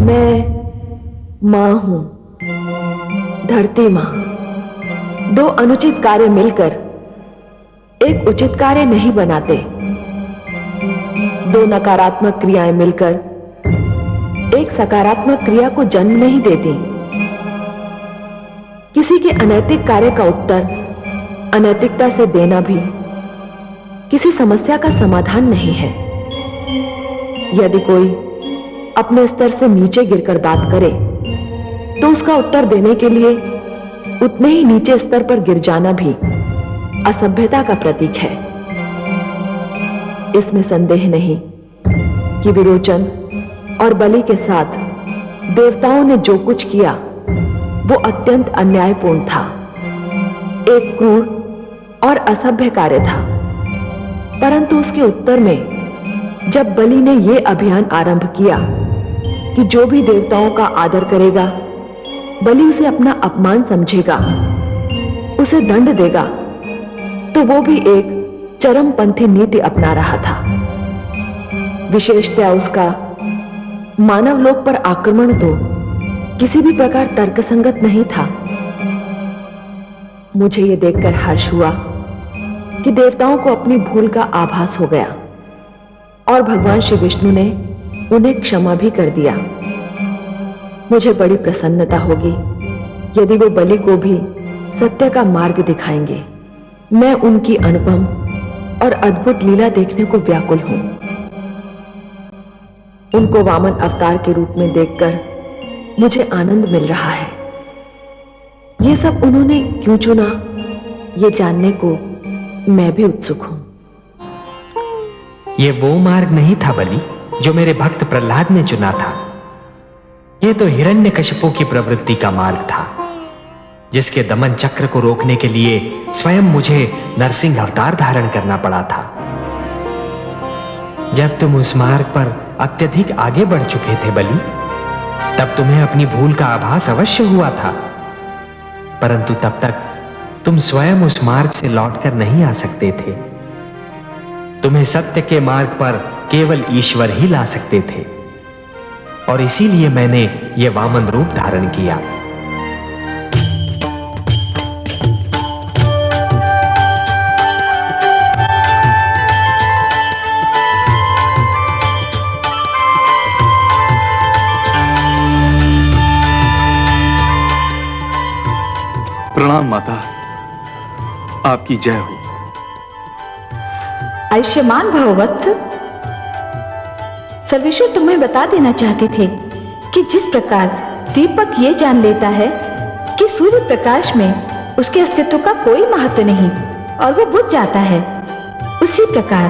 मैं मां हूं, धरती मां। दो अनुचित कार्य मिलकर एक उचित कार्य नहीं बनाते। दो नकारात्मक क्रियाएं मिलकर एक सकारात्मक क्रिया को जन्म नहीं देती। किसी के अनैतिक कार्य का उत्तर अनैतिकता से देना भी किसी समस्या का समाधान नहीं है। यदि कोई अपने स्तर से नीचे गिरकर बात करे तो उसका उत्तर देने के लिए उतने ही नीचे स्तर पर गिर जाना भी असभ्यता का प्रतीक है। इसमें संदेह नहीं कि विरोचन और बलि के साथ देवताओं ने जो कुछ किया वो अत्यंत अन्यायपूर्ण था, एक क्रूर और असभ्य कार्य था। परंतु उसके उत्तर में जब बलि ने यह अभियान आरंभ किया कि जो भी देवताओं का आदर करेगा बलि उसे अपना अपमान समझेगा, उसे दंड देगा, तो वो भी एक चरमपंथी नीति अपना रहा था। विशेषतया उसका मानव लोक पर आक्रमण तो किसी भी प्रकार तर्कसंगत नहीं था। मुझे यह देखकर हर्ष हुआ कि देवताओं को अपनी भूल का आभास हो गया और भगवान श्री विष्णु ने उन्हें क्षमा भी कर दिया। मुझे बड़ी प्रसन्नता होगी यदि वो बलि को भी सत्य का मार्ग दिखाएंगे। मैं उनकी अनुपम और अद्भुत लीला देखने को व्याकुल हूं। उनको वामन अवतार के रूप में देखकर मुझे आनंद मिल रहा है। ये सब उन्होंने क्यों चुना, ये जानने को मैं भी उत्सुक हूं। ये वो मार्ग नहीं था बलि जो मेरे भक्त प्रहलाद ने चुना था। यह तो हिरण्यकशिपु की प्रवृत्ति का मार्ग था, जिसके दमन चक्र को रोकने के लिए स्वयं मुझे नरसिंह अवतार धारण करना पड़ा था। जब तुम उस मार्ग पर अत्यधिक आगे बढ़ चुके थे बलि, तब तुम्हें अपनी भूल का आभास अवश्य हुआ था, परंतु तब तक तुम स्वयं उस मार्ग से लौटकर नहीं आ सकते थे। तुम्हें सत्य के मार्ग पर केवल ईश्वर ही ला सकते थे, और इसीलिए मैंने यह वामन रूप धारण किया। प्रणाम माता, आपकी जय हो। आयुष्मान भव वत्स। सर्वेश्वर तुम्हें बता देना चाहते थे कि जिस प्रकार दीपक ये जान लेता है कि सूर्य प्रकाश में उसके अस्तित्व का कोई महत्व नहीं और वो बुझ जाता है, उसी प्रकार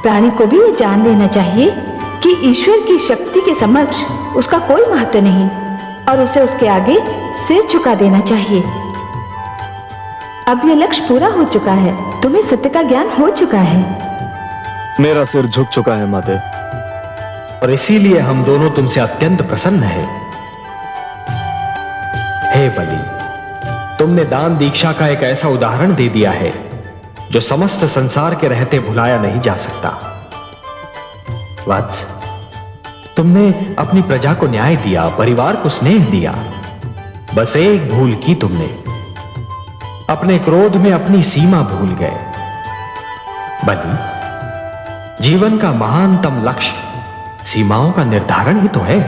प्राणी को भी ये जान लेना चाहिए कि ईश्वर की शक्ति के समक्ष उसका कोई महत्व नहीं और उसे उसके आगे सिर झुका देना चाहिए। अब यह लक्ष्य पूरा हो चुका है, तुम्हें सत्य का ज्ञान हो चुका है। मेरा सिर झुक चुका है माते, और इसीलिए हम दोनों तुमसे अत्यंत प्रसन्न हैं। हे बलि, तुमने दान दीक्षा का एक ऐसा उदाहरण दे दिया है जो समस्त संसार के रहते भुलाया नहीं जा सकता। वत्स, तुमने अपनी प्रजा को न्याय दिया, परिवार को स्नेह दिया। बस एक भूल की तुमने, अपने क्रोध में अपनी सीमा भूल गए। बलि, जीवन का महानतम लक्ष्य सीमाओं का निर्धारण ही तो है।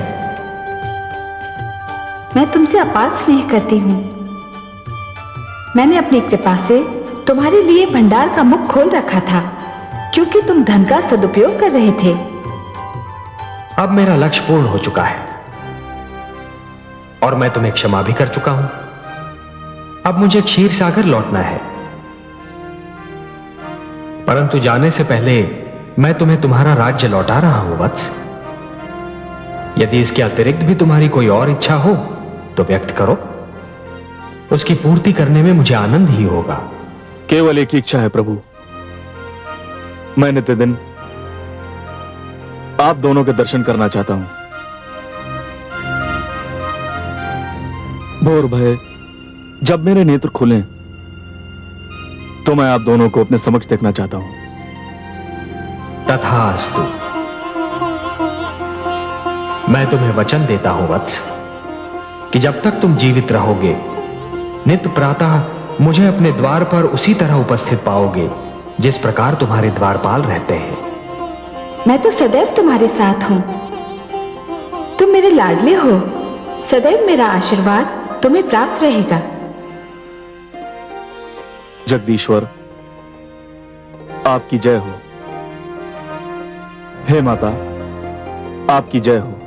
मैं तुमसे अपार स्नेह करती हूं। मैंने अपनी कृपा से तुम्हारे लिए भंडार का मुख खोल रखा था, क्योंकि तुम धन का सदुपयोग कर रहे थे। अब मेरा लक्ष्य पूर्ण हो चुका है और मैं तुम्हें क्षमा भी कर चुका हूं। अब मुझे क्षीर सागर लौटना है, परंतु जाने से पहले मैं तुम्हें तुम्हारा राज्य लौटा रहा हूं वत्स। यदि इसके अतिरिक्त भी तुम्हारी कोई और इच्छा हो तो व्यक्त करो, उसकी पूर्ति करने में मुझे आनंद ही होगा। केवल एक ही इच्छा है प्रभु। मैं नित्यदिन आप दोनों के दर्शन करना चाहता हूं। भोर भय जब मेरे नेत्र खुलें तो मैं आप दोनों को अपने समक्ष देखना चाहता हूं। तथास्तु। मैं तुम्हें वचन देता हूं वत्स कि जब तक तुम जीवित रहोगे नित्य प्रातः मुझे अपने द्वार पर उसी तरह उपस्थित पाओगे जिस प्रकार तुम्हारे द्वारपाल रहते हैं। मैं तो सदैव तुम्हारे साथ हूं। तुम मेरे लाडले हो। सदैव मेरा आशीर्वाद तुम्हें प्राप्त रहेगा। जगदीश्वर, आपकी जय हो। हे माता, आपकी जय हो।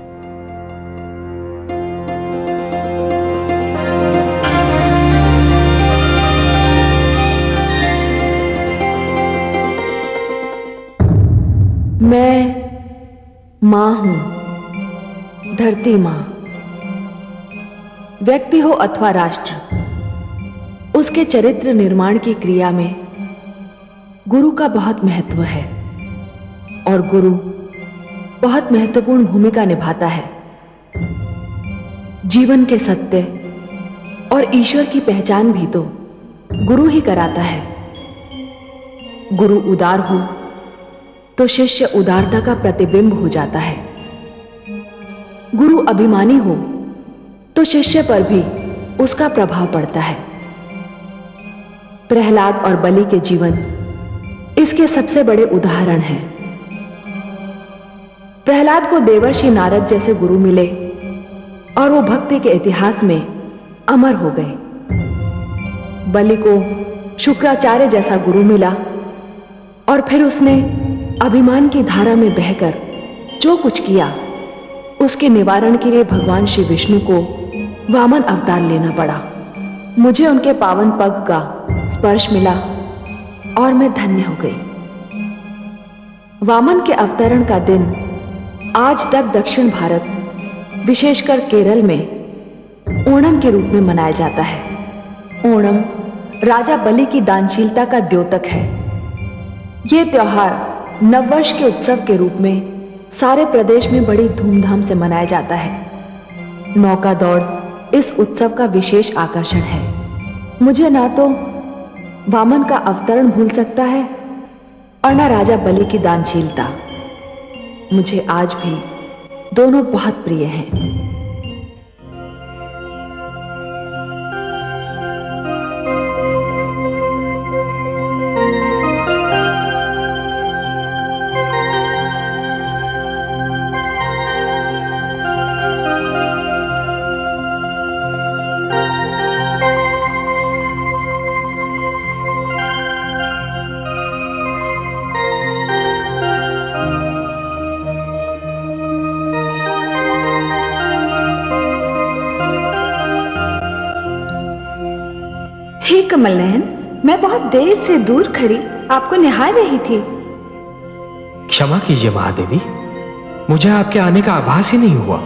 मैं मां हूं, धरती मां। व्यक्ति हो अथवा राष्ट्र, उसके चरित्र निर्माण की क्रिया में गुरु का बहुत महत्व है और गुरु बहुत महत्वपूर्ण भूमिका निभाता है। जीवन के सत्य और ईश्वर की पहचान भी तो गुरु ही कराता है। गुरु उदार हो तो शिष्य उदारता का प्रतिबिंब हो जाता है। गुरु अभिमानी हो तो शिष्य पर भी उसका प्रभाव पड़ता है। प्रहलाद और बलि के जीवन इसके सबसे बड़े उदाहरण हैं। प्रहलाद को देवर्षि नारद जैसे गुरु मिले और वो भक्ति के इतिहास में अमर हो गए। बलि को शुक्राचार्य जैसा गुरु मिला और फिर उसने अभिमान की धारा में बहकर जो कुछ किया उसके निवारण के लिए भगवान श्री विष्णु को वामन अवतार लेना पड़ा। मुझे उनके पावन पग का स्पर्श मिला और मैं धन्य हो गई। वामन के अवतरण का दिन आज तक दक्षिण भारत, विशेषकर केरल में ओणम के रूप में मनाया जाता है। ओणम राजा बलि की दानशीलता का द्योतक है। यह त्योहार नववर्ष के उत्सव के रूप में सारे प्रदेश में बड़ी धूमधाम से मनाया जाता है। नौका दौड़ इस उत्सव का विशेष आकर्षण है। मुझे ना तो वामन का अवतरण भूल सकता है और ना राजा बलि की दानशीलता। मुझे आज भी दोनों बहुत प्रिय हैं। हे कमल नयन, मैं बहुत देर से दूर खड़ी आपको निहार रही थी। क्षमा कीजिए महादेवी, मुझे आपके आने का आभास ही नहीं हुआ।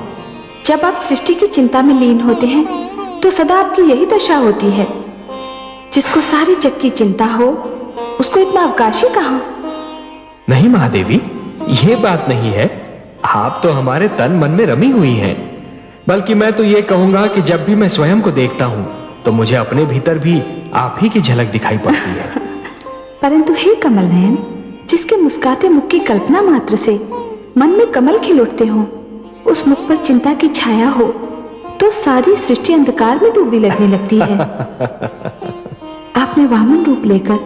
जब आप सृष्टि की चिंता में लीन होते हैं तो सदा आपकी यही दशा होती है। जिसको सारी जग की चिंता हो उसको इतना अवकाश ही कहां। नहीं महादेवी, यह बात नहीं है। आप तो हमारे तन मन में रमी हुई हैं। बल्कि मैं तो यह कहूंगा कि जब भी मैं स्वयं को देखता हूं तो मुझे अपने भीतर भी आप ही की झलक दिखाई पड़ती है। परंतु हे कमल नयन, जिसके मुस्कुराते मुख की कल्पना मात्र से मन में कमल खिल उठते हो, उस मुख पर चिंता की छाया हो तो सारी सृष्टि अंधकार में डूबी लगने लगती है। आपने वामन रूप लेकर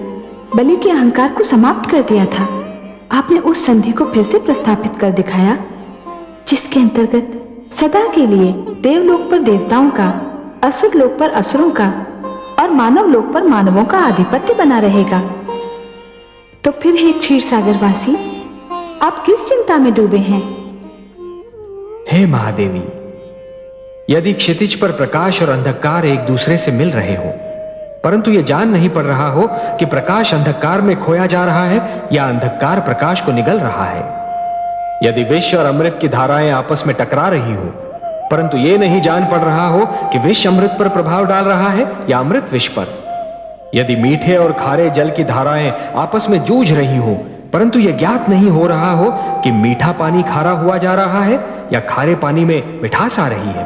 बलि के अहंकार को समाप्त कर दिया था। आपने उस संधि को फिर से प्रस्थापित कर दिखाया जिसके अंतर्गत सदा के लिए देवलोक पर देवताओं का, असुर लोक पर असुरों का और मानव लोक पर मानवों का आधिपत्य बना रहेगा। तो फिर हे क्षीर सागर वासी, आप किस चिंता में डूबे हैं? हे महादेवी, यदि क्षितिज पर प्रकाश और अंधकार एक दूसरे से मिल रहे हो, परंतु यह जान नहीं पड़ रहा हो कि प्रकाश अंधकार में खोया जा रहा है या अंधकार प्रकाश को निगल रहा है, यदि विष और अमृत की धाराएं आपस में टकरा रही हो, परंतु यह नहीं जान पड़ रहा हो कि विष अमृत पर प्रभाव डाल रहा है या अमृत विष पर, यदि मीठे और खारे जल की धाराएं आपस में जूझ रही हो, परंतु यह ज्ञात नहीं हो रहा हो कि मीठा पानी खारा हुआ जा रहा है या खारे पानी में मिठास आ रही है,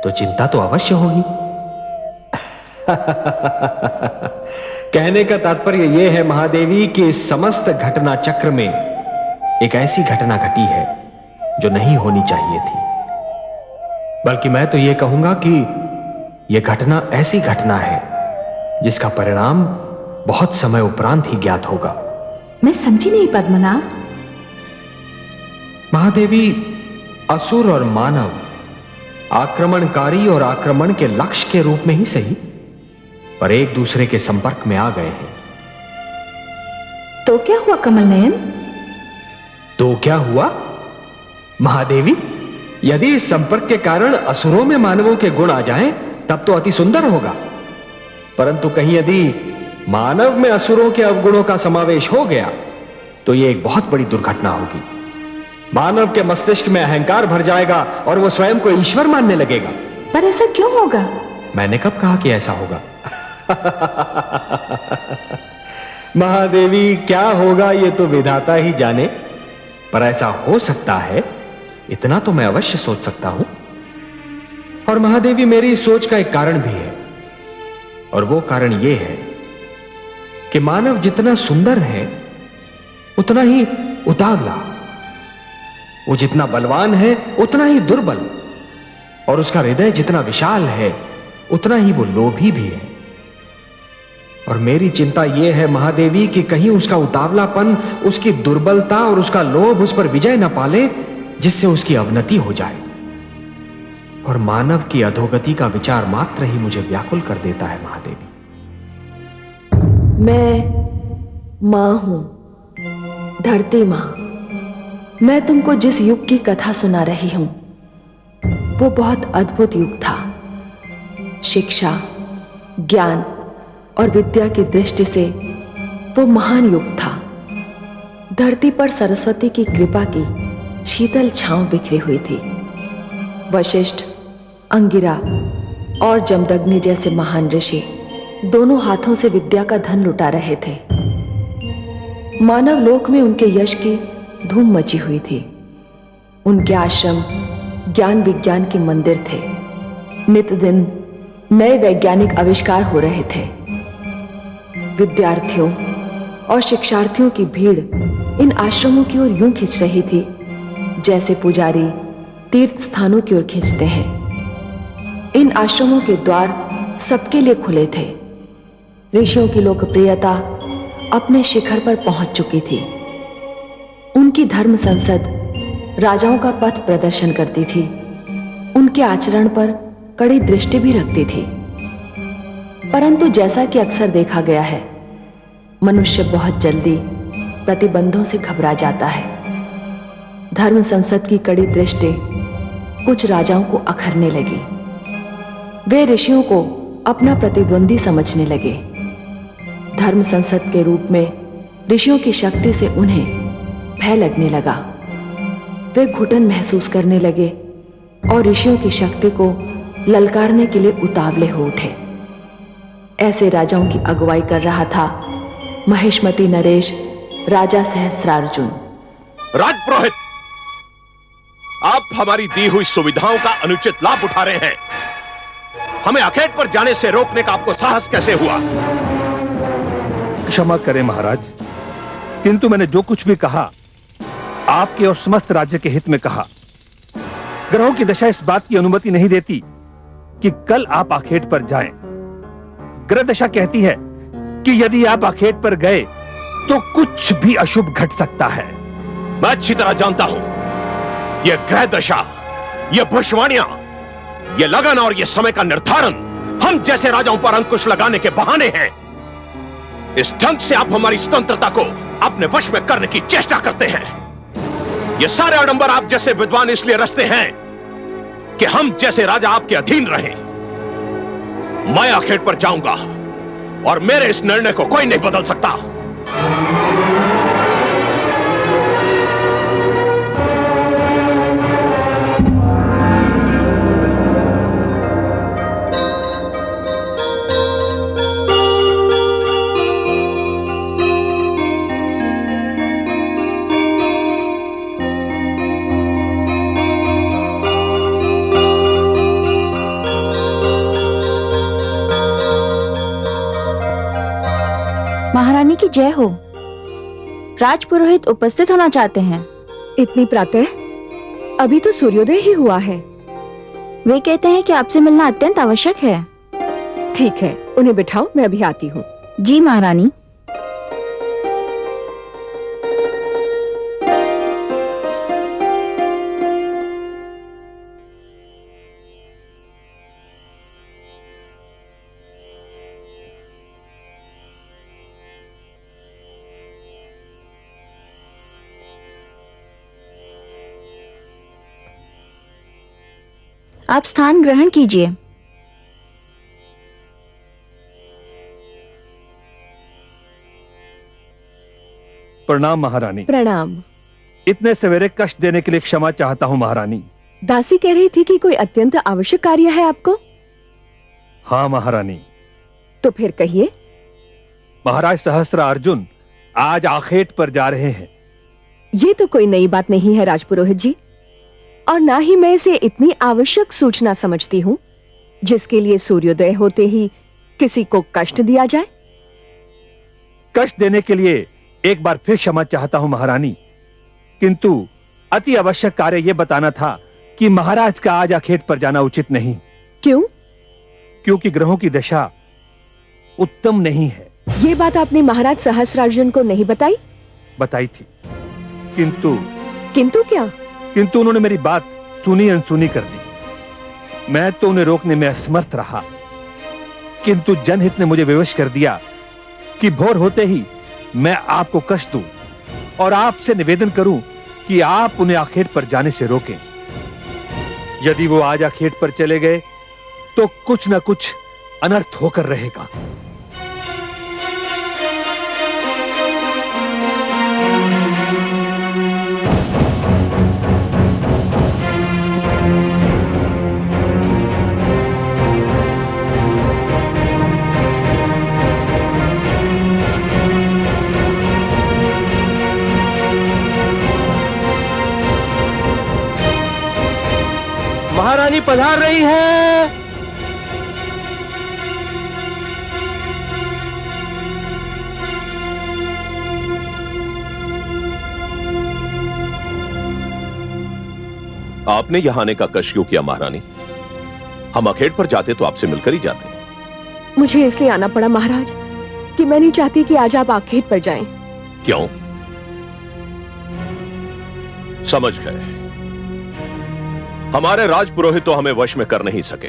तो चिंता तो अवश्य होगी। कहने का तात्पर्य यह है महादेवी कि इस समस्त घटना चक्र में एक ऐसी घटना घटी है जो नहीं होनी चाहिए थी। बल्कि मैं तो यह कहूंगा कि यह घटना ऐसी घटना है जिसका परिणाम बहुत समय उपरांत ही ज्ञात होगा। मैं समझी नहीं पद्मनाभ। महादेवी, असुर और मानव आक्रमणकारी और आक्रमण के लक्ष्य के रूप में ही सही, पर एक दूसरे के संपर्क में आ गए हैं। तो क्या हुआ कमल नयन? तो क्या हुआ महादेवी? यदि इस संपर्क के कारण असुरों में मानवों के गुण आ जाएं, तब तो अति सुंदर होगा। परंतु कहीं यदि मानव में असुरों के अवगुणों का समावेश हो गया, तो यह एक बहुत बड़ी दुर्घटना होगी। मानव के मस्तिष्क में अहंकार भर जाएगा और वह स्वयं को ईश्वर मानने लगेगा। पर ऐसा क्यों होगा? मैंने कब कहा कि ऐसा होगा? महादेवी, क्या होगा यह तो विधाता ही जाने, पर ऐसा हो सकता है इतना तो मैं अवश्य सोच सकता हूं। और महादेवी, मेरी इस सोच का एक कारण भी है, और वो कारण यह है कि मानव जितना सुंदर है उतना ही उतावला, वो जितना बलवान है उतना ही दुर्बल, और उसका हृदय जितना विशाल है उतना ही वो लोभी भी है। और मेरी चिंता यह है महादेवी कि कहीं उसका उतावलापन, उसकी दुर्बलता और उसका लोभ उस पर विजय न पाले, जिससे उसकी अवनति हो जाए। और मानव की अधोगति का विचार मात्र ही मुझे व्याकुल कर देता है महादेवी। मैं मां हूं, धरती मां। मैं तुमको जिस युग की कथा सुना रही हूं, वो बहुत अद्भुत युग था। शिक्षा, ज्ञान और विद्या की दृष्टि से वो महान युग था। धरती पर सरस्वती की कृपा की शीतल छांव बिखरी हुई थी। वशिष्ठ, अंगिरा और जमदग्नि जैसे महान ऋषि दोनों हाथों से विद्या का धन लुटा रहे थे। मानव लोक में उनके यश की धूम मची हुई थी। उनके आश्रम ज्ञान विज्ञान के मंदिर थे। नित दिन नए वैज्ञानिक आविष्कार हो रहे थे। विद्यार्थियों और शिक्षार्थियों की भीड़ इन आश्रमों की ओर यूं खिंच रही थी जैसे पुजारी तीर्थ स्थानों की ओर खींचते हैं। इन आश्रमों के द्वार सबके लिए खुले थे। ऋषियों की लोकप्रियता अपने शिखर पर पहुंच चुकी थी। उनकी धर्म संसद राजाओं का पथ प्रदर्शन करती थी। उनके आचरण पर कड़ी दृष्टि भी रखती थी। परंतु जैसा कि अक्सर देखा गया है, मनुष्य बहुत जल्दी प्रतिबंधों से घबरा जाता है। धर्म संसद की कड़ी दृष्टि कुछ राजाओं को अखरने लगी। वे ऋषियों को अपना प्रतिद्वंदी समझने लगे। धर्म संसद के रूप में ऋषियों की शक्ति से उन्हें भय लगने लगा। वे घुटन महसूस करने लगे और ऋषियों की शक्ति को ललकारने के लिए उतावले हो उठे। ऐसे राजाओं की अगुवाई कर रहा था महेशमती नरेश राजा सहस्रार्जुन। राजपुरोहित, आप हमारी दी हुई सुविधाओं का अनुचित लाभ उठा रहे हैं। हमें अखेट पर जाने से रोकने का आपको साहस कैसे हुआ? क्षमा करें महाराज, किंतु मैंने जो कुछ भी कहा आपके और समस्त राज्य के हित में कहा। ग्रहों की दशा इस बात की अनुमति नहीं देती कि कल आप आखेट पर जाएं। ग्रह दशा कहती है कि यदि आप आखेट पर गए तो कुछ भी अशुभ घट सकता है। मैं अच्छी तरह जानता हूं, यह ग्रह दशा, यह भविष्यवाणियां, यह लगन और यह समय का निर्धारण हम जैसे राजाओं पर अंकुश लगाने के बहाने हैं। इस ढंग से आप हमारी स्वतंत्रता को अपने वश में करने की चेष्टा करते हैं। ये सारे आडंबर आप जैसे विद्वान इसलिए रचते हैं कि हम जैसे राजा आपके अधीन रहें। मैं आखेट पर जाऊंगा और मेरे इस निर्णय को कोई नहीं बदल सकता। महारानी की जय हो। राजपुरोहित उपस्थित होना चाहते हैं। इतनी प्रातः? अभी तो सूर्योदय ही हुआ है। वे कहते हैं कि आपसे मिलना अत्यंत आवश्यक है। ठीक है, उन्हें बिठाओ, मैं अभी आती हूँ। जी महारानी। आप स्थान ग्रहण कीजिए। प्रणाम महारानी। प्रणाम। इतने सवेरे कष्ट देने के लिए क्षमा चाहता हूँ महारानी। दासी कह रही थी कि कोई अत्यंत आवश्यक कार्य है आपको। हाँ महारानी। तो फिर कहिए। महाराज सहस्त्र अर्जुन आज आखेट पर जा रहे हैं। ये तो कोई नई बात नहीं है राजपुरोहित जी, और ना ही मैं इसे इतनी आवश्यक सूचना समझती हूँ जिसके लिए सूर्योदय होते ही किसी को कष्ट दिया जाए। कष्ट देने के लिए एक बार फिर क्षमा चाहता हूं महारानी, किंतु अति आवश्यक कार्य यह बताना था कि महाराज का आज आखेट पर जाना उचित नहीं। क्यों? क्योंकि ग्रहों की दशा उत्तम नहीं है। ये बात आपने महाराज सहस्रार्जुन को नहीं बताई? बताई थी, किंतु किंतु क्या? किंतु उन्होंने मेरी बात सुनी अनसुनी कर दी। मैं तो उन्हें रोकने में असमर्थ रहा, किंतु जनहित ने मुझे विवश कर दिया कि भोर होते ही मैं आपको कष्ट दूं और आपसे निवेदन करूं कि आप उन्हें आखेट पर जाने से रोकें। यदि वो आज आखेट पर चले गए तो कुछ न कुछ अनर्थ होकर रहेगा। महारानी पधार रही है। आपने यहां आने का कष्ट क्यों किया महारानी? हम अखेट पर जाते तो आपसे मिलकर ही जाते। मुझे इसलिए आना पड़ा महाराज कि मैं नहीं चाहती कि आज आप आखेट पर जाएं। क्यों? समझ गए। हमारे राजपुरोहित तो हमें वश में कर नहीं सके,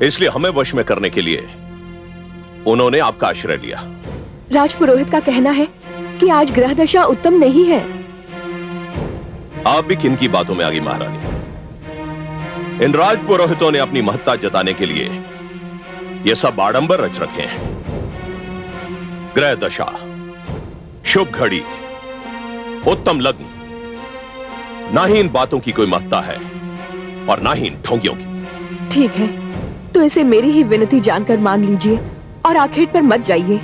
इसलिए हमें वश में करने के लिए उन्होंने आपका आश्रय लिया। राजपुरोहित का कहना है कि आज ग्रह दशा उत्तम नहीं है। आप भी किन की बातों में आ गई महारानी? इन राजपुरोहितों ने अपनी महत्ता जताने के लिए ये सब आडंबर रच रखे हैं। ग्रह दशा, शुभ घड़ी, उत्तम लग्न, ना ही इन बातों की कोई महत्ता है और ना ही इन ढोंगियों की। ठीक है, तो इसे मेरी ही विनती जानकर मान लीजिए और आखेट पर मत जाइए।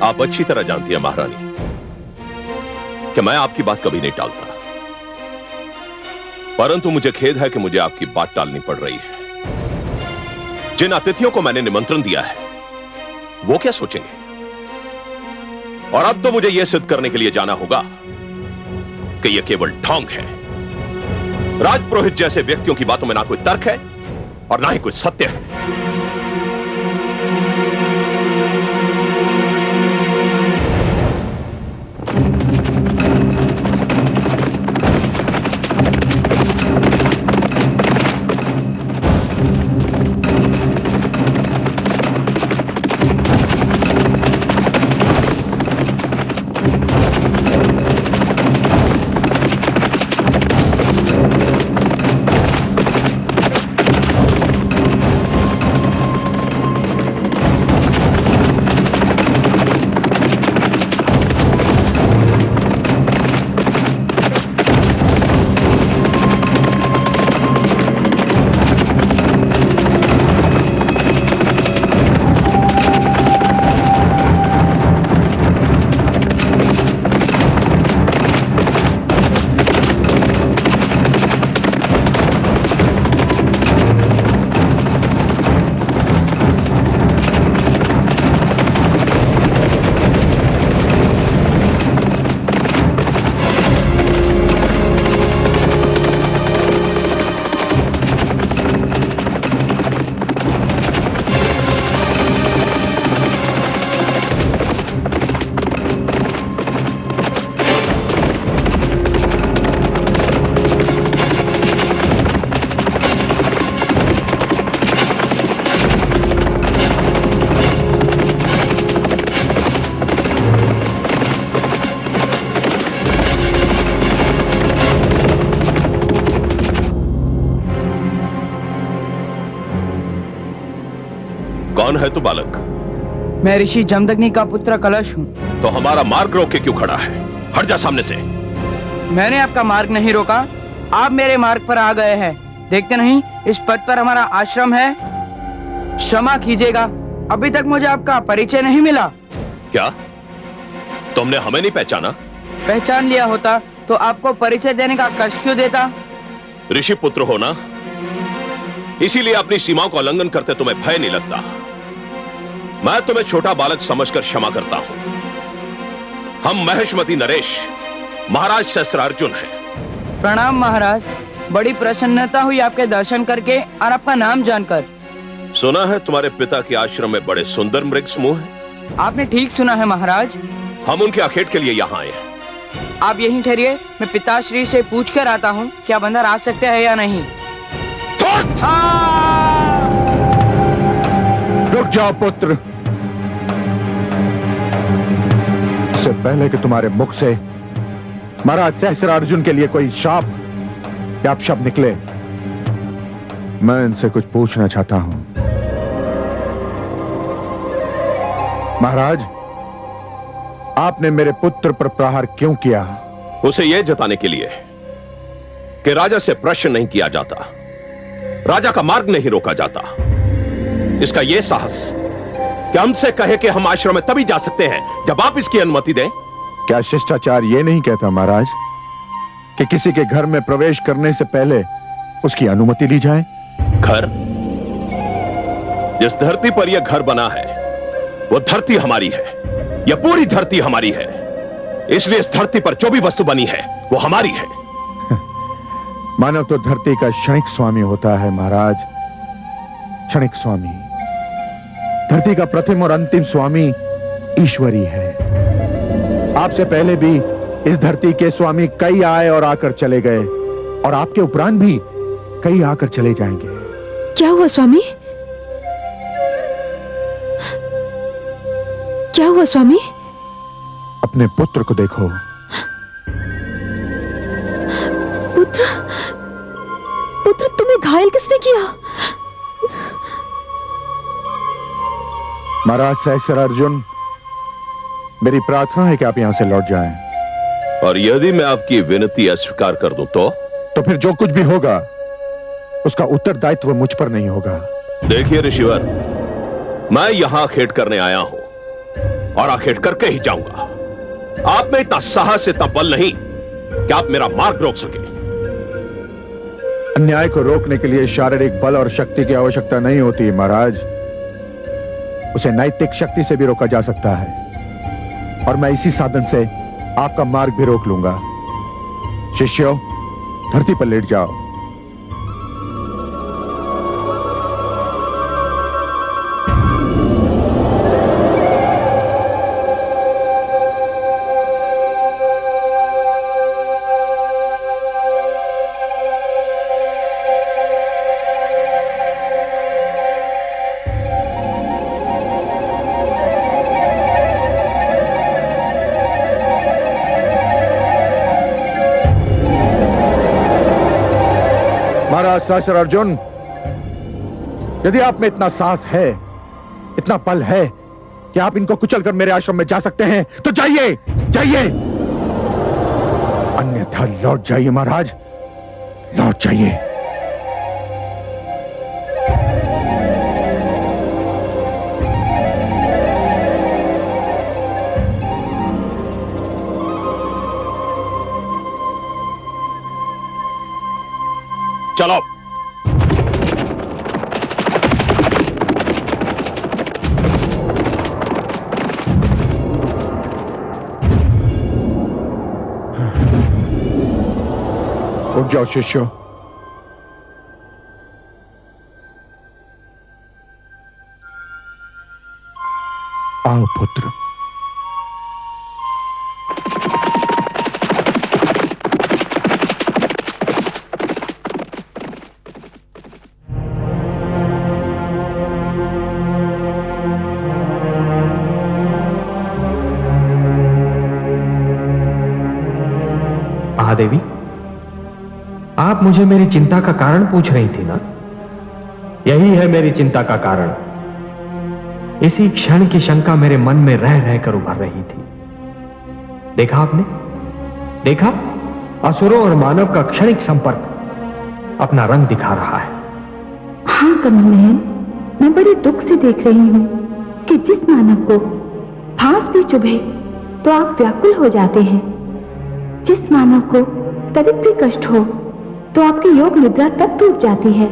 आप अच्छी तरह जानती हैं महारानी कि मैं आपकी बात कभी नहीं टालता, परंतु मुझे खेद है कि मुझे आपकी बात टालनी पड़ रही है। जिन अतिथियों को मैंने निमंत्रण दिया है वो क्या सोचेंगे? और अब तो मुझे यह सिद्ध करने के लिए जाना होगा कि यह केवल ढोंग है। राजपुरोहित जैसे व्यक्तियों की बातों में ना कोई तर्क है और ना ही कुछ सत्य है। कौन है तू बालक? मैं ऋषि जमदग्नि का पुत्र कलश हूँ। तो हमारा मार्ग रोक के क्यों खड़ा है? हट जा सामने से। मैंने आपका मार्ग नहीं रोका, आप मेरे मार्ग पर आ गए हैं। देखते नहीं इस पद पर हमारा आश्रम है। क्षमा कीजिएगा, अभी तक मुझे आपका परिचय नहीं मिला। क्या तुमने हमें नहीं पहचाना? पहचान लिया होता तो आपको परिचय देने का कष्ट क्यों देता? ऋषि पुत्र हो ना, इसीलिए अपनी सीमाओं का उल्लंघन करते तुम्हें भय नहीं लगता। मैं तुम्हें छोटा बालक समझकर क्षमा करता हूं। हम महेशमती नरेश महाराज सहस्त्रार्जुन हैं। प्रणाम महाराज, बड़ी प्रसन्नता हुई आपके दर्शन करके और आपका नाम जानकर। सुना है तुम्हारे पिता के आश्रम में बड़े सुंदर मृग समूह हैं। आपने ठीक सुना है महाराज। हम उनके आखेट के लिए यहाँ आए हैं। आप यहीं ठहरिए, मैं पिताश्री से पूछ कर आता हूँ क्या बंदर आ सकते हैं या नहीं। रुक जाओ पुत्र। इससे पहले कि तुम्हारे मुख से महाराज सहस्त्रार्जुन के लिए कोई शाप या अपशब्द निकले, मैं इनसे कुछ पूछना चाहता हूं। महाराज, आपने मेरे पुत्र पर प्रहार क्यों किया? उसे यह जताने के लिए कि राजा से प्रश्न नहीं किया जाता, राजा का मार्ग नहीं रोका जाता। इसका यह साहस कि हमसे कहे कि हम आश्रम में तभी जा सकते हैं जब आप इसकी अनुमति दें। क्या शिष्टाचार यह नहीं कहता महाराज कि किसी के घर में प्रवेश करने से पहले उसकी अनुमति ली जाए? घर? जिस धरती पर यह घर बना है वो धरती हमारी है। यह पूरी धरती हमारी है, इसलिए इस धरती पर जो भी वस्तु बनी है वो हमारी है। मानव तो धरती का क्षणिक स्वामी होता है महाराज, क्षणिक स्वामी। धरती का प्रथम और अंतिम स्वामी ईश्वरी है। आपसे पहले भी इस धरती के स्वामी कई आए और आकर चले गए, और आपके उपरांत भी कई आकर चले जाएंगे। क्या हुआ स्वामी? क्या हुआ स्वामी? अपने पुत्र को देखो। पुत्र? पुत्र तुम्हें घायल किसने किया? महाराज सहस्त्रार्जुन, मेरी प्रार्थना है कि आप यहां से लौट जाएं। और यदि मैं आपकी विनती अस्वीकार कर दूं तो फिर जो कुछ भी होगा उसका उत्तरदायित्व मुझ पर नहीं होगा। देखिए ऋषिवर, मैं यहां आखेट करने आया हूं और आखेट करके ही जाऊंगा। आप में इतना साहस, इतना बल नहीं कि आप मेरा मार्ग रोक सके। अन्याय को रोकने के लिए शारीरिक बल और शक्ति की आवश्यकता नहीं होती महाराज, उसे नैतिक शक्ति से भी रोका जा सकता है, और मैं इसी साधन से आपका मार्ग भी रोक लूंगा। शिष्यों, धरती पर लेट जाओ। महाराज सहस्त्रार्जुन, यदि आप में इतना साहस है, इतना बल है कि आप इनको कुचलकर मेरे आश्रम में जा सकते हैं, तो जाइए, जाइए। अन्यथा लौट जाइए महाराज, लौट जाइए। चलो। उठ जाओ शिष्यों। आओ पुत्र। महादेवी, आप मुझे मेरी चिंता का कारण पूछ रही थी ना? यही है मेरी चिंता का कारण। इसी क्षण की शंका मेरे मन में रह रहकर उभर रही थी। देखा आपने? देखा? असुरों और मानव का क्षणिक संपर्क अपना रंग दिखा रहा है। हाँ कमल नयन, मैं बड़े दुख से देख रही हूँ कि जिस मानव को फांस भी चुभे तो आप व्याकुल हो जाते हैं, जिस मानव को तनिक भी कष्ट हो तो आपकी योग निद्रा तक टूट जाती है,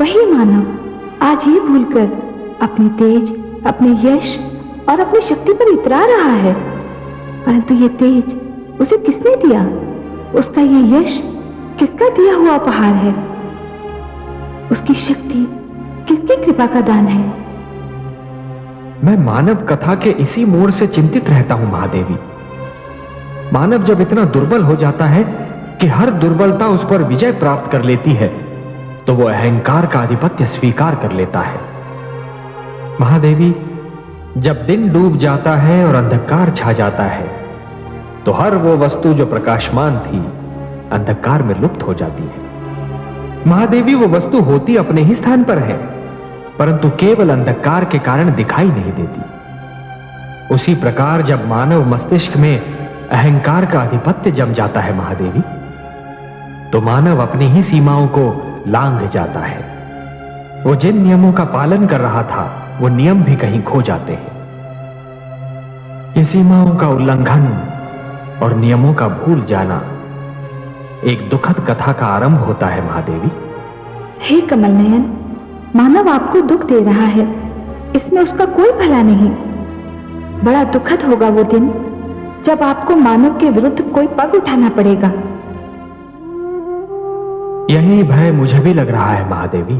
वही मानव आज ये भूलकर अपनी तेज, अपने यश और अपनी शक्ति पर इतरा रहा है। परंतु ये तेज उसे किसने दिया? उसका ये यश किसका दिया हुआ उपहार है? उसकी शक्ति किसकी कृपा का दान है? मैं मानव कथा के इसी मोड़ से चिंतित रहता हूं महादेवी। मानव जब इतना दुर्बल हो जाता है कि हर दुर्बलता उस पर विजय प्राप्त कर लेती है, तो वो अहंकार का आधिपत्य स्वीकार कर लेता है। महादेवी, जब दिन डूब जाता है और अंधकार छा जाता है, तो हर वो वस्तु जो प्रकाशमान थी अंधकार में लुप्त हो जाती है। महादेवी, वो वस्तु होती अपने ही स्थान पर है, परंतु केवल अंधकार के कारण दिखाई नहीं देती। उसी प्रकार जब मानव मस्तिष्क में अहंकार का आधिपत्य जम जाता है महादेवी, तो मानव अपनी ही सीमाओं को लांघ जाता है। वो जिन नियमों का पालन कर रहा था, वो नियम भी कहीं खो जाते हैं। ये सीमाओं का उल्लंघन और नियमों का भूल जाना एक दुखद कथा का आरंभ होता है महादेवी। हे कमल नयन, मानव आपको दुख दे रहा है, इसमें उसका कोई भला नहीं। बड़ा दुखद होगा वो दिन जब आपको मानव के विरुद्ध कोई पग उठाना पड़ेगा। यही भय मुझे भी लग रहा है महादेवी,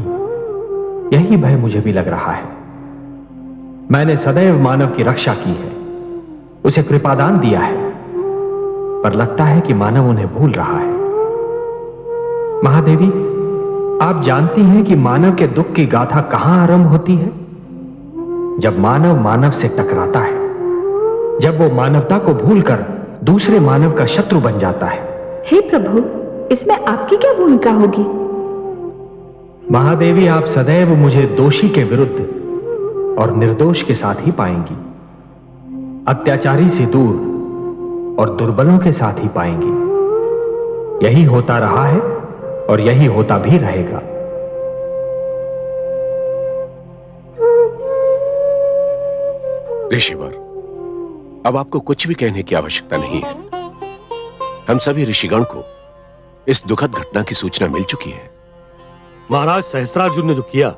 यही भय मुझे भी लग रहा है। मैंने सदैव मानव की रक्षा की है, उसे कृपादान दिया है, पर लगता है कि मानव उन्हें भूल रहा है। महादेवी, आप जानती हैं कि मानव के दुख की गाथा कहां आरंभ होती है? जब मानव मानव से टकराता है, जब वो मानवता को भूलकर दूसरे मानव का शत्रु बन जाता है। हे प्रभु, इसमें आपकी क्या भूमिका होगी? महादेवी, आप सदैव मुझे दोषी के विरुद्ध और निर्दोष के साथ ही पाएंगी, अत्याचारी से दूर और दुर्बलों के साथ ही पाएंगी। यही होता रहा है और यही होता भी रहेगा। ऋषिवर, अब आपको कुछ भी कहने की आवश्यकता नहीं है। हम सभी ऋषिगण को इस दुखद घटना की सूचना मिल चुकी है। महाराज सहस्त्रार्जुन ने जो किया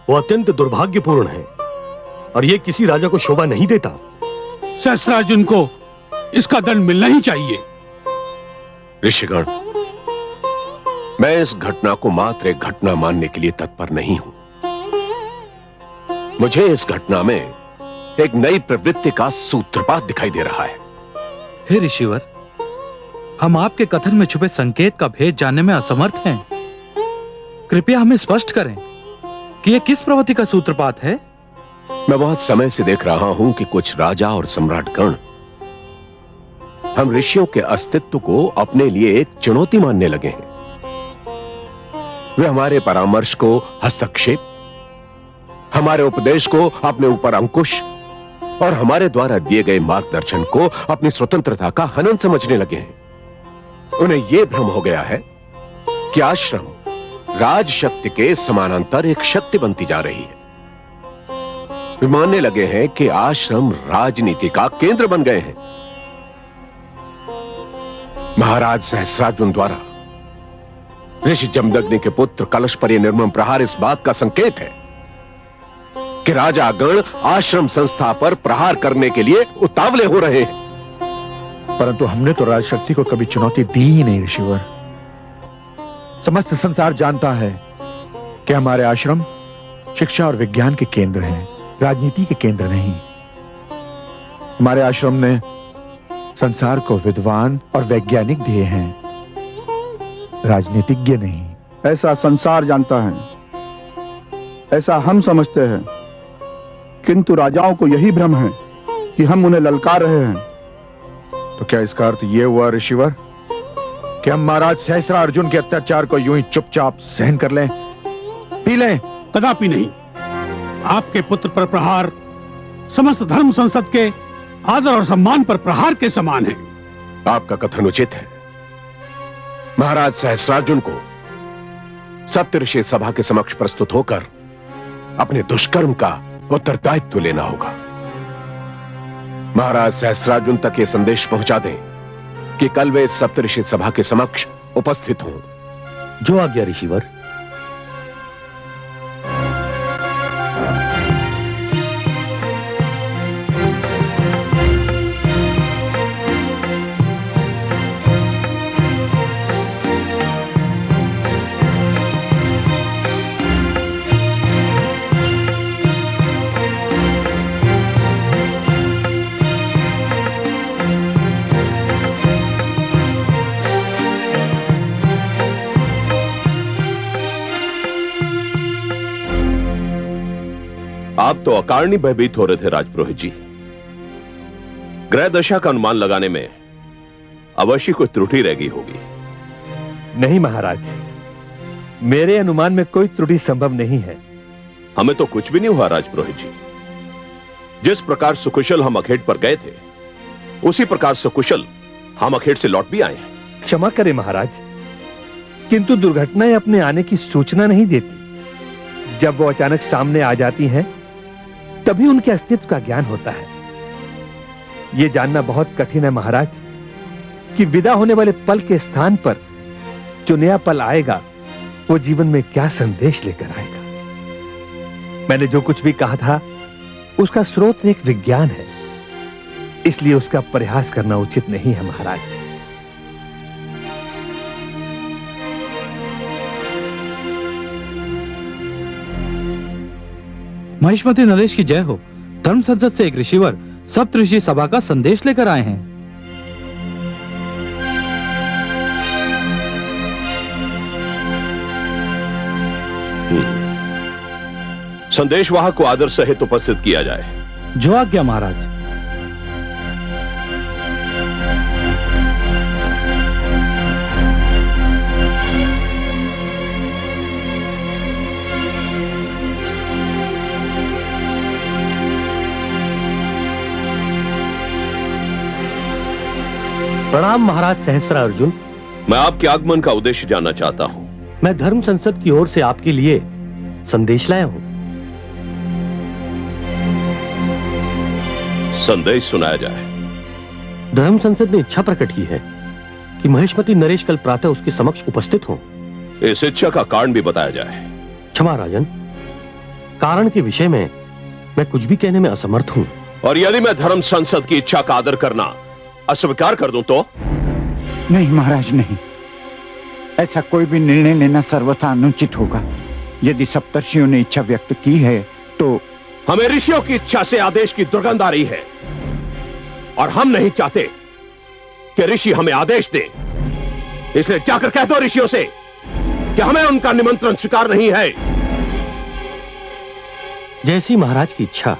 वो अत्यंत दुर्भाग्यपूर्ण है और ये किसी राजा को शोभा नहीं देता। सहस्त्रार्जुन को इसका दंड मिलना ही चाहिए। ऋषिगण, मैं इस घटना को मात्र एक घटना मानने के लिए तत्पर नहीं हूं। मुझे इस घटना में एक नई प्रवृत्ति का सूत्रपात दिखाई दे रहा है। हे ऋषिवर, हम आपके कथन में छुपे संकेत का भेद जानने में असमर्थ हैं। कृपया हमें स्पष्ट करें कि यह किस प्रवृत्ति का सूत्रपात है। मैं बहुत समय से देख रहा हूं कि कुछ राजा और सम्राटगण हम ऋषियों के अस्तित्व को अपने लिए एक चुनौती मानने लगे हैं। वे हमारे परामर्श को हस्तक्षेप, हमारे उपदेश को अपने ऊपर अंकुश और हमारे द्वारा दिए गए मार्गदर्शन को अपनी स्वतंत्रता का हनन समझने लगे हैं। उन्हें यह भ्रम हो गया है कि आश्रम राज शक्ति के समानांतर एक शक्ति बनती जा रही है। वे मानने लगे हैं कि आश्रम राजनीति का केंद्र बन गए हैं। महाराज सहस्रार्जुन द्वारा ऋषि जमदग्नि के पुत्र कलश पर यह निर्मम प्रहार इस बात का संकेत है कि राजागण आश्रम संस्था पर प्रहार करने के लिए उतावले हो रहे हैं। परंतु हमने तो राजशक्ति को कभी चुनौती दी ही नहीं ऋषिवर। समस्त संसार जानता है कि हमारे आश्रम शिक्षा और विज्ञान के केंद्र हैं, राजनीति के केंद्र नहीं। हमारे आश्रम ने संसार को विद्वान और वैज्ञानिक दिए हैं, राजनीतिज्ञ नहीं। ऐसा संसार जानता है, ऐसा हम समझते हैं, किंतु राजाओं को यही भ्रम है कि हम उन्हें ललकार रहे हैं। तो क्या इसका अर्थ यह हुआ ऋषिवर कि हम महाराज सहस्रार्जुन के अत्याचार को यूं ही चुपचाप सहन कर लें, पी लें? कदापि नहीं। आपके पुत्र पर प्रहार समस्त धर्म संसद के आदर और सम्मान पर प्रहार के समान है। आपका कथन उचित है। महाराज सहस्रार्जुन को सप्तऋषि सभा के समक्ष प्रस्तुत होकर अपने दुष्कर्म का उत्तरदायित्व लेना होगा। महाराज सहस्रार्जुन तक ये संदेश पहुंचा दें कि कल वे सप्तऋषि सभा के समक्ष उपस्थित हों। जो आज्ञा ऋषिवर। आप तो अकारणी भयभीत हो रहे थे राजपुरोहित जी। ग्रह दशा का अनुमान लगाने में अवश्य कोई त्रुटि रह गई होगी। नहीं महाराज, मेरे अनुमान में कोई त्रुटि संभव नहीं है। हमें तो कुछ भी नहीं हुआ राजपुरोहित जी। जिस प्रकार सुकुशल हम अखेट पर गए थे, उसी प्रकार सुकुशल हम अखेट से लौट भी आए हैं। क्षमा करें महाराज, किंतु दुर्घटनाएं अपने आने की सूचना नहीं देती। जब वो अचानक सामने आ जाती हैं, तभी उनके अस्तित्व का ज्ञान होता है। यह जानना बहुत कठिन है महाराज कि विदा होने वाले पल के स्थान पर जो नया पल आएगा, वो जीवन में क्या संदेश लेकर आएगा। मैंने जो कुछ भी कहा था, उसका स्रोत एक विज्ञान है, इसलिए उसका प्रयास करना उचित नहीं है महाराज। महिष्मती नरेश की जय हो। धर्म संसद से एक ऋषिवर सप्तऋषि सभा का संदेश लेकर आए हैं। संदेशवाहक को आदर सहित उपस्थित किया जाए। जो आज्ञा महाराज। प्रणाम महाराज सहस्रार्जुन। मैं आपके आगमन का उद्देश्य जानना चाहता हूं। मैं धर्म संसद की ओर से आपके लिए संदेश लाया हूं। संदेश सुनाया जाए। धर्म संसद ने इच्छा प्रकट की है कि महिष्मती नरेश कल प्रातः उसके समक्ष उपस्थित हों। इस इच्छा का कारण भी बताया जाए। क्षमा राजन, कारण के विषय में मैं कुछ भी कहने में असमर्थ हूं। और यदि मैं धर्म संसद की इच्छा का आदर करना अस्वीकार कर दूं तो? नहीं महाराज, नहीं। ऐसा कोई भी निर्णय लेना सर्वथा अनुचित होगा। यदि सप्तर्षियों ने इच्छा व्यक्त की है तो हमें ऋषियों की इच्छा से आदेश की दुर्गंध आ रही है, और हम नहीं चाहते कि ऋषि हमें आदेश दें। इसलिए जाकर कह दो ऋषियों से कि हमें उनका निमंत्रण स्वीकार नहीं है। जैसी महाराज की इच्छा,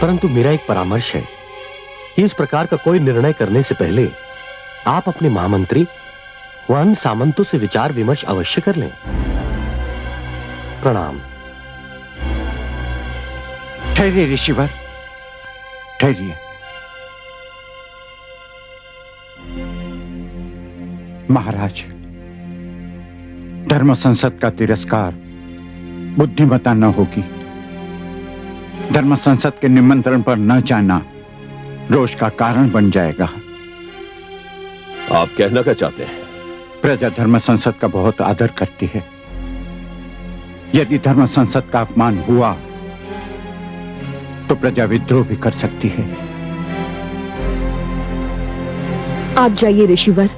परंतु मेरा एक परामर्श है कि इस प्रकार का कोई निर्णय करने से पहले आप अपने महामंत्री व अन्य सामंतों से विचार विमर्श अवश्य कर लें। प्रणाम। ठहरिए ऋषिवर, ठहरिए। महाराज, धर्म संसद का तिरस्कार बुद्धिमता न होगी। धर्म संसद के निमंत्रण पर न जाना रोष का कारण बन जाएगा। आप कहना क्या चाहते हैं? प्रजा धर्म संसद का बहुत आदर करती है। यदि धर्म संसद का अपमान हुआ तो प्रजा विद्रोह भी कर सकती है। आप जाइए ऋषिवर,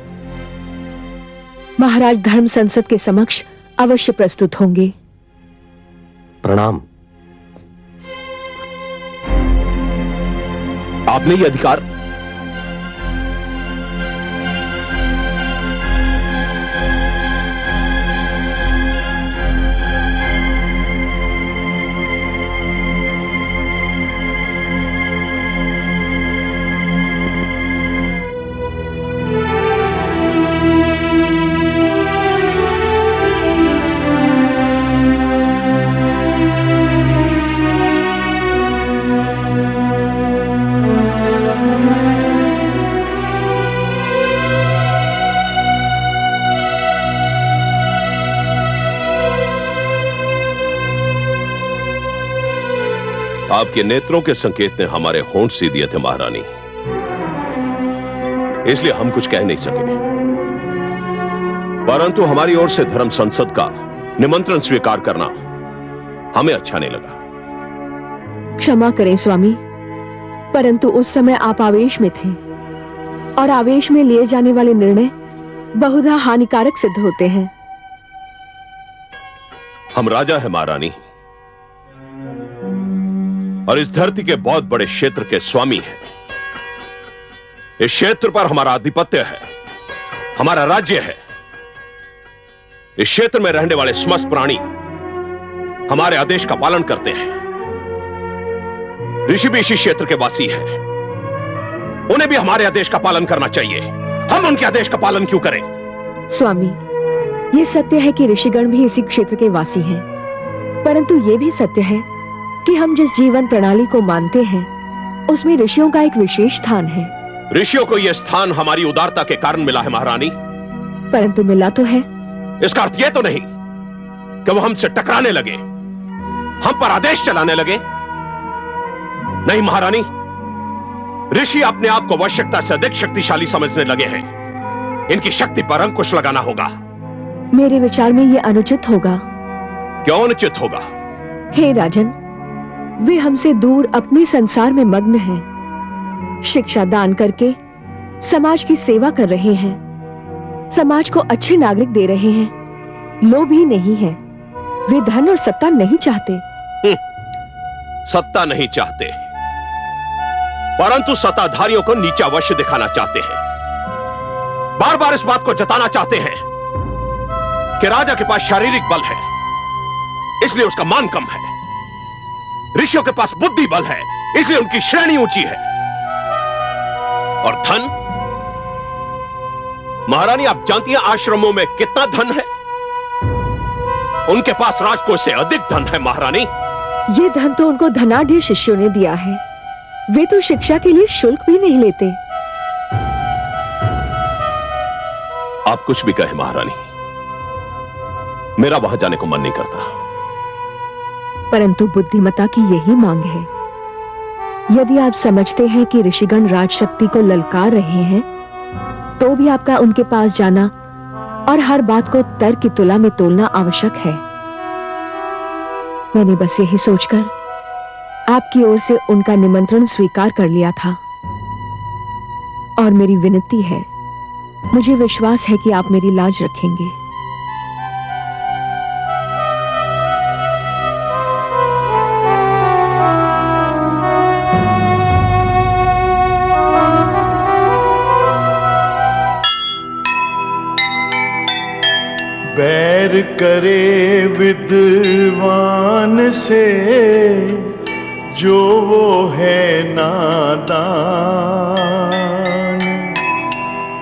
महाराज धर्म संसद के समक्ष अवश्य प्रस्तुत होंगे। प्रणाम। आपने ये अधिकार आपके नेत्रों के संकेत ने हमारे होंठ सी दिए थे महारानी, इसलिए हम कुछ कह नहीं सके। परंतु हमारी ओर से धर्म संसद का निमंत्रण स्वीकार करना हमें अच्छा नहीं लगा। क्षमा करें स्वामी, परंतु उस समय आप आवेश में थे और आवेश में लिए जाने वाले निर्णय बहुधा हानिकारक सिद्ध होते हैं। हम राजा हैं महारानी, और इस धरती के बहुत बड़े क्षेत्र के स्वामी हैं। इस क्षेत्र पर हमारा आधिपत्य है, हमारा राज्य है। इस क्षेत्र में रहने वाले समस्त प्राणी हमारे आदेश का पालन करते हैं। ऋषि भी इसी क्षेत्र के वासी हैं, उन्हें भी हमारे आदेश का पालन करना चाहिए। हम उनके आदेश का पालन क्यों करें? स्वामी, ये सत्य है कि ऋषिगण भी इसी क्षेत्र के वासी हैं, परंतु ये भी सत्य है कि हम जिस जीवन प्रणाली को मानते हैं उसमें ऋषियों का एक विशेष स्थान है। ऋषियों को यह स्थान हमारी उदारता के कारण मिला है महारानी। परंतु मिला तो है। इसका अर्थ यह तो नहीं कि वो हमसे टकराने लगे, हम पर आदेश चलाने लगे। नहीं महारानी, ऋषि अपने आप को आवश्यकता से अधिक शक्तिशाली समझने लगे हैं। इनकी शक्ति पर अंकुश लगाना होगा। मेरे विचार में यह अनुचित होगा। क्यों अनुचित होगा? हे राजन, वे हमसे दूर अपने संसार में मग्न हैं, शिक्षा दान करके समाज की सेवा कर रहे हैं, समाज को अच्छे नागरिक दे रहे हैं, लोभी नहीं है, वे धन और सत्ता नहीं चाहते। सत्ता नहीं चाहते, परंतु सत्ताधारियों को नीचा अवश्य दिखाना चाहते हैं। बार बार इस बात को जताना चाहते हैं कि राजा के पास शारीरिक बल है, इसलिए उसका मान कम है। ऋषियों के पास बुद्धि बल है, इसलिए उनकी श्रेणी ऊंची है। और धन, महारानी आप जानती हैं आश्रमों में कितना धन है? उनके पास राजकोष से अधिक धन है महारानी। ये धन तो उनको धनाढ़ शिष्यों ने दिया है, वे तो शिक्षा के लिए शुल्क भी नहीं लेते। आप कुछ भी कहें महारानी, मेरा वहां जाने को मन नहीं करता। परंतु बुद्धिमता की यही मांग है। यदि आप समझते हैं कि ऋषिगण राजशक्ति को ललकार रहे हैं, तो भी आपका उनके पास जाना और हर बात को तर्क की तुला में तोलना आवश्यक है। मैंने बस यही सोचकर आपकी ओर से उनका निमंत्रण स्वीकार कर लिया था। और मेरी विनती है, मुझे विश्वास है कि आप मेरी लाज रखेंगे। बैर करे विद्वान से जो वो है नादान,